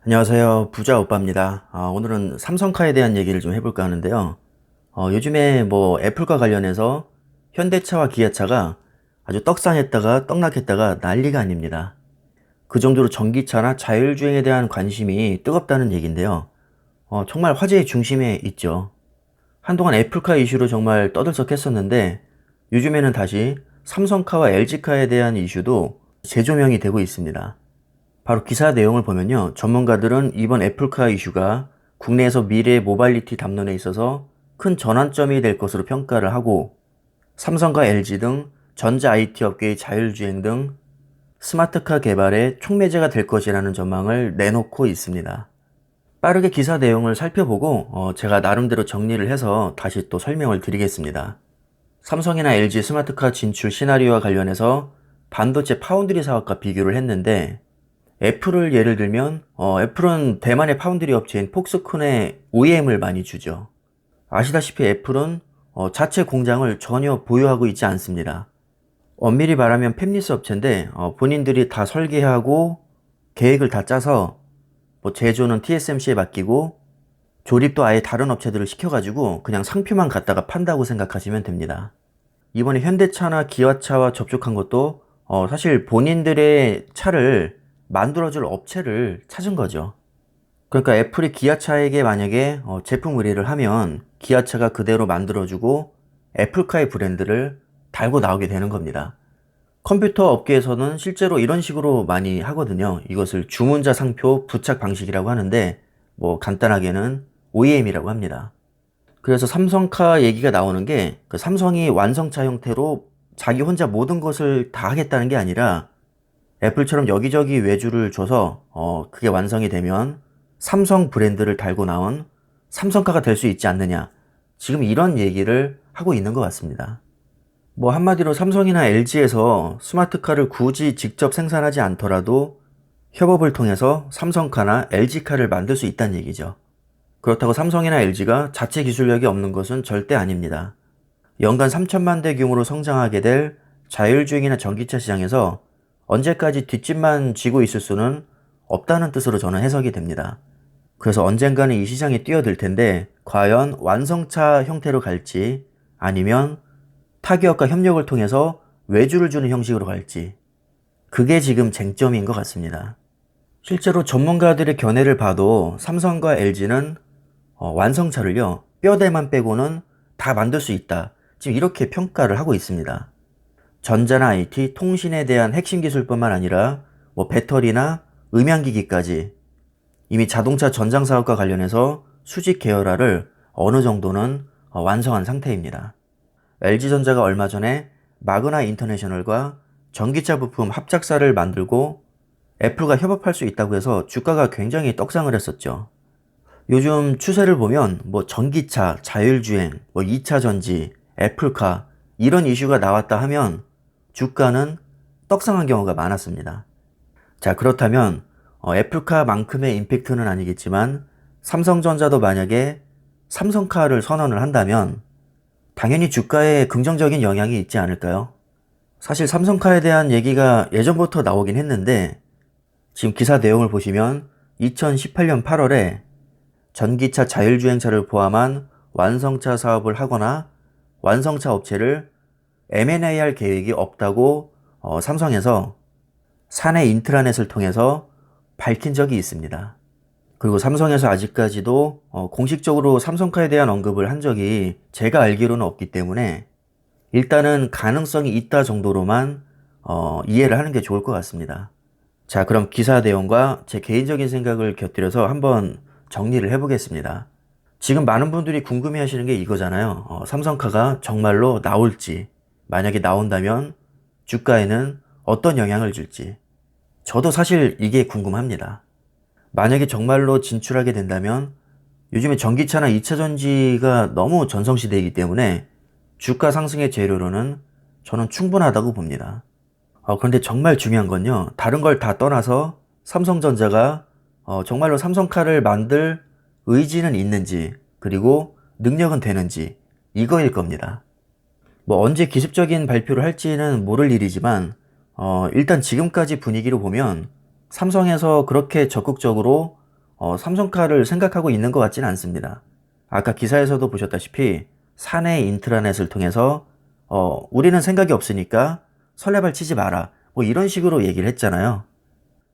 안녕하세요. 부자 오빠입니다. 오늘은 삼성카에 대한 얘기를 좀 해볼까 하는데요. 요즘에 뭐 애플과 관련해서 현대차와 기아차가 아주 떡상했다가 떡락했다가 난리가 아닙니다. 그 정도로 전기차나 자율주행에 대한 관심이 뜨겁다는 얘기인데요. 정말 화제의 중심에 있죠. 한동안 애플카 이슈로 정말 떠들썩했었는데 요즘에는 다시 삼성카와 LG카에 대한 이슈도 재조명이 되고 있습니다. 바로 기사 내용을 보면요. 전문가들은 이번 애플카 이슈가 국내에서 미래의 모빌리티 담론에 있어서 큰 전환점이 될 것으로 평가를 하고 삼성과 LG 등 전자 IT 업계의 자율주행 등 스마트카 개발의 촉매제가 될 것이라는 전망을 내놓고 있습니다. 빠르게 기사 내용을 살펴보고 제가 나름대로 정리를 해서 다시 또 설명을 드리겠습니다. 삼성이나 LG 스마트카 진출 시나리오와 관련해서 반도체 파운드리 사업과 비교를 했는데 애플을 예를 들면 애플은 대만의 파운드리 업체인 폭스콘에 OEM을 많이 주죠. 아시다시피 애플은 자체 공장을 전혀 보유하고 있지 않습니다. 엄밀히 말하면 팹리스 업체인데 본인들이 다 설계하고 계획을 다 짜서 뭐 제조는 TSMC에 맡기고 조립도 아예 다른 업체들을 시켜가지고 그냥 상표만 갖다가 판다고 생각하시면 됩니다. 이번에 현대차나 기아차와 접촉한 것도 사실 본인들의 차를 만들어줄 업체를 찾은 거죠. 그러니까 애플이 기아차에게 만약에 제품 의뢰를 하면 기아차가 그대로 만들어주고 애플카의 브랜드를 달고 나오게 되는 겁니다. 컴퓨터 업계에서는 실제로 이런 식으로 많이 하거든요. 이것을 주문자 상표 부착 방식이라고 하는데 뭐 간단하게는 OEM이라고 합니다. 그래서 삼성카 얘기가 나오는 게 그 삼성이 완성차 형태로 자기 혼자 모든 것을 다 하겠다는 게 아니라 애플처럼 여기저기 외주를 줘서 그게 완성이 되면 삼성 브랜드를 달고 나온 삼성카가 될 수 있지 않느냐. 지금 이런 얘기를 하고 있는 것 같습니다. 뭐 한마디로 삼성이나 LG에서 스마트카를 굳이 직접 생산하지 않더라도 협업을 통해서 삼성카나 LG카를 만들 수 있다는 얘기죠. 그렇다고 삼성이나 LG가 자체 기술력이 없는 것은 절대 아닙니다. 연간 3천만 대 규모로 성장하게 될 자율주행이나 전기차 시장에서 언제까지 뒷짐만 지고 있을 수는 없다는 뜻으로 저는 해석이 됩니다. 그래서 언젠가는 이 시장에 뛰어들 텐데 과연 완성차 형태로 갈지 아니면 타기업과 협력을 통해서 외주를 주는 형식으로 갈지 그게 지금 쟁점인 것 같습니다. 실제로 전문가들의 견해를 봐도 삼성과 LG는 완성차를요 뼈대만 빼고는 다 만들 수 있다. 지금 이렇게 평가를 하고 있습니다. 전자나 IT, 통신에 대한 핵심 기술뿐만 아니라 뭐 배터리나 음향기기까지 이미 자동차 전장 사업과 관련해서 수직 계열화를 어느 정도는 완성한 상태입니다. LG전자가 얼마 전에 마그나 인터내셔널과 전기차 부품 합작사를 만들고 애플과 협업할 수 있다고 해서 주가가 굉장히 떡상을 했었죠. 요즘 추세를 보면 뭐 전기차, 자율주행, 뭐 2차 전지, 애플카 이런 이슈가 나왔다 하면 주가는 떡상한 경우가 많았습니다. 자, 그렇다면 애플카만큼의 임팩트는 아니겠지만 삼성전자도 만약에 삼성카를 선언을 한다면 당연히 주가에 긍정적인 영향이 있지 않을까요? 사실 삼성카에 대한 얘기가 예전부터 나오긴 했는데 지금 기사 내용을 보시면 2018년 8월에 전기차 자율주행차를 포함한 완성차 사업을 하거나 완성차 업체를 M&A 할 계획이 없다고 삼성에서 사내 인트라넷을 통해서 밝힌 적이 있습니다. 그리고 삼성에서 아직까지도 공식적으로 삼성카에 대한 언급을 한 적이 제가 알기로는 없기 때문에 일단은 가능성이 있다 정도로만 이해를 하는 게 좋을 것 같습니다. 자, 그럼 기사 내용과 제 개인적인 생각을 곁들여서 한번 정리를 해보겠습니다. 지금 많은 분들이 궁금해 하시는 게 이거잖아요. 삼성카가 정말로 나올지, 만약에 나온다면 주가에는 어떤 영향을 줄지. 저도 사실 이게 궁금합니다. 만약에 정말로 진출하게 된다면 요즘에 전기차나 2차 전지가 너무 전성시대이기 때문에 주가 상승의 재료로는 저는 충분하다고 봅니다. 그런데 정말 중요한 건요. 다른 걸 다 떠나서 삼성전자가 정말로 삼성카를 만들 의지는 있는지 그리고 능력은 되는지 이거일 겁니다. 뭐 언제 기습적인 발표를 할지는 모를 일이지만 일단 지금까지 분위기로 보면 삼성에서 그렇게 적극적으로 삼성카를 생각하고 있는 것 같지는 않습니다. 아까 기사에서도 보셨다시피 사내 인트라넷을 통해서 우리는 생각이 없으니까 설레발 치지 마라, 뭐 이런 식으로 얘기를 했잖아요.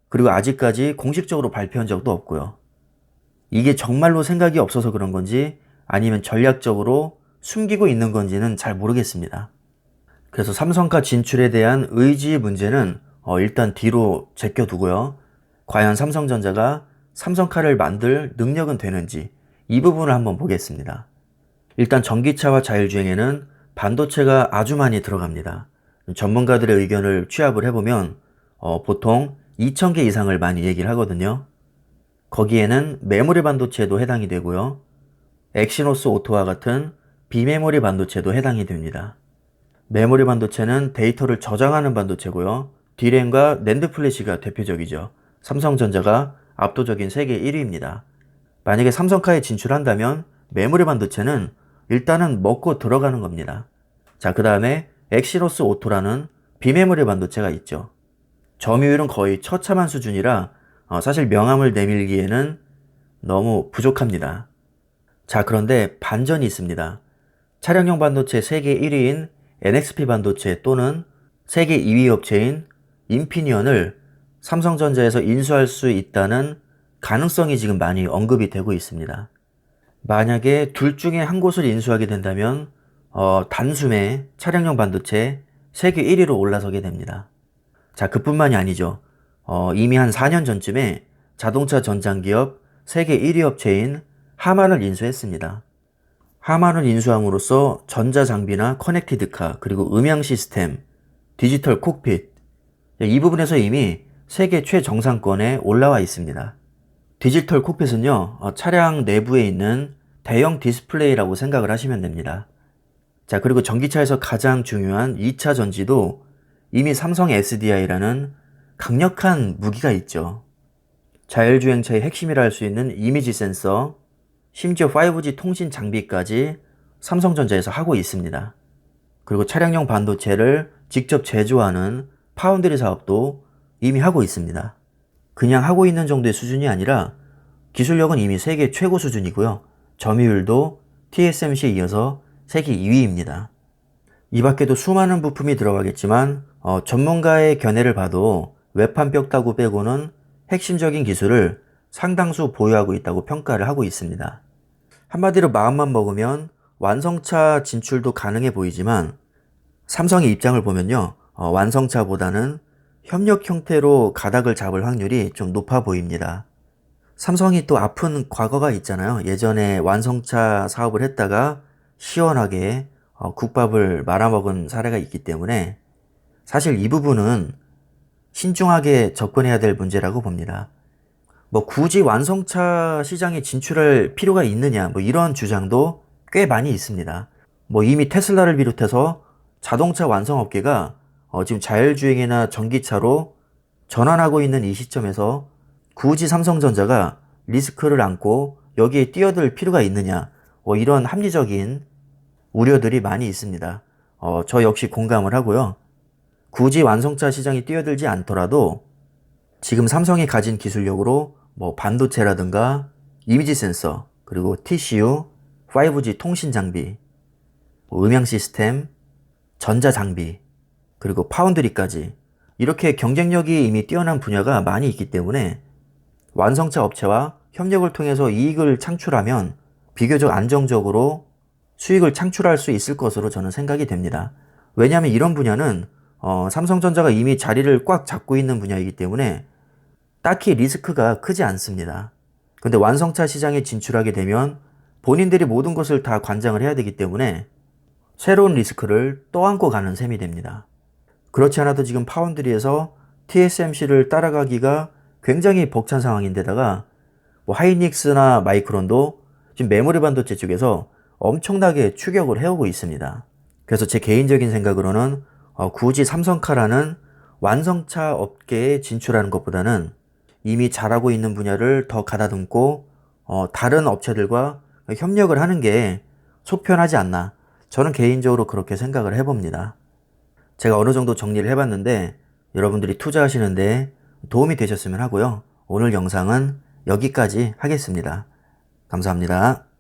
그리고 아직까지 공식적으로 발표한 적도 없고요. 이게 정말로 생각이 없어서 그런 건지 아니면 전략적으로 숨기고 있는 건지는 잘 모르겠습니다. 그래서 삼성카 진출에 대한 의지 문제는 일단 뒤로 제껴두고요. 과연 삼성전자가 삼성카를 만들 능력은 되는지 이 부분을 한번 보겠습니다. 일단 전기차와 자율주행에는 반도체가 아주 많이 들어갑니다. 전문가들의 의견을 취합을 해보면 보통 2000개 이상을 많이 얘기를 하거든요. 거기에는 메모리 반도체도 해당이 되고요. 엑시노스 오토와 같은 비메모리 반도체도 해당이 됩니다. 메모리 반도체는 데이터를 저장하는 반도체고요. D램과 낸드 플래시가 대표적이죠. 삼성전자가 압도적인 세계 1위입니다. 만약에 삼성카에 진출한다면 메모리 반도체는 일단은 먹고 들어가는 겁니다. 자, 그 다음에 엑시노스 오토라는 비메모리 반도체가 있죠. 점유율은 거의 처참한 수준이라 사실 명함을 내밀기에는 너무 부족합니다. 자, 그런데 반전이 있습니다. 차량용 반도체 세계 1위인 NXP 반도체 또는 세계 2위 업체인 인피니언을 삼성전자에서 인수할 수 있다는 가능성이 지금 많이 언급이 되고 있습니다. 만약에 둘 중에 한 곳을 인수하게 된다면 단숨에 차량용 반도체 세계 1위로 올라서게 됩니다. 자, 그뿐만이 아니죠. 이미 한 4년 전쯤에 자동차 전장기업 세계 1위 업체인 하만을 인수했습니다. 하만을 인수함으로써 전자장비나 커넥티드카, 그리고 음향 시스템, 디지털 콕핏, 이 부분에서 이미 세계 최정상권에 올라와 있습니다. 디지털 콕핏은요, 차량 내부에 있는 대형 디스플레이라고 생각을 하시면 됩니다. 자, 그리고 전기차에서 가장 중요한 2차 전지도 이미 삼성 SDI라는 강력한 무기가 있죠. 자율주행차의 핵심이라 할 수 있는 이미지 센서, 심지어 5G 통신 장비까지 삼성전자에서 하고 있습니다. 그리고 차량용 반도체를 직접 제조하는 파운드리 사업도 이미 하고 있습니다. 그냥 하고 있는 정도의 수준이 아니라 기술력은 이미 세계 최고 수준이고요. 점유율도 TSMC에 이어서 세계 2위입니다. 이 밖에도 수많은 부품이 들어가겠지만 전문가의 견해를 봐도 외판 뼈다구 빼고는 핵심적인 기술을 상당수 보유하고 있다고 평가를 하고 있습니다. 한마디로 마음만 먹으면 완성차 진출도 가능해 보이지만 삼성의 입장을 보면요, 완성차보다는 협력 형태로 가닥을 잡을 확률이 좀 높아 보입니다. 삼성이 또 아픈 과거가 있잖아요. 예전에 완성차 사업을 했다가 시원하게 국밥을 말아먹은 사례가 있기 때문에 사실 이 부분은 신중하게 접근해야 될 문제라고 봅니다. 뭐 굳이 완성차 시장에 진출할 필요가 있느냐, 뭐 이런 주장도 꽤 많이 있습니다. 뭐 이미 테슬라를 비롯해서 자동차 완성업계가 지금 자율주행이나 전기차로 전환하고 있는 이 시점에서 굳이 삼성전자가 리스크를 안고 여기에 뛰어들 필요가 있느냐, 뭐 이런 합리적인 우려들이 많이 있습니다. 저 역시 공감을 하고요. 굳이 완성차 시장에 뛰어들지 않더라도 지금 삼성이 가진 기술력으로 뭐 반도체라든가 이미지 센서, 그리고 TCU, 5G 통신 장비, 음향 시스템, 전자 장비, 그리고 파운드리까지 이렇게 경쟁력이 이미 뛰어난 분야가 많이 있기 때문에 완성차 업체와 협력을 통해서 이익을 창출하면 비교적 안정적으로 수익을 창출할 수 있을 것으로 저는 생각이 됩니다. 왜냐하면 이런 분야는 삼성전자가 이미 자리를 꽉 잡고 있는 분야이기 때문에 딱히 리스크가 크지 않습니다. 근데 완성차 시장에 진출하게 되면 본인들이 모든 것을 다 관장을 해야 되기 때문에 새로운 리스크를 떠안고 가는 셈이 됩니다. 그렇지 않아도 지금 파운드리에서 TSMC를 따라가기가 굉장히 벅찬 상황인데다가 뭐 하이닉스나 마이크론도 지금 메모리 반도체 쪽에서 엄청나게 추격을 해오고 있습니다. 그래서 제 개인적인 생각으로는 굳이 삼성카라는 완성차 업계에 진출하는 것보다는 이미 잘하고 있는 분야를 더 가다듬고 다른 업체들과 협력을 하는 게 속편하지 않나, 저는 개인적으로 그렇게 생각을 해봅니다. 제가 어느 정도 정리를 해봤는데 여러분들이 투자하시는데 도움이 되셨으면 하고요. 오늘 영상은 여기까지 하겠습니다. 감사합니다.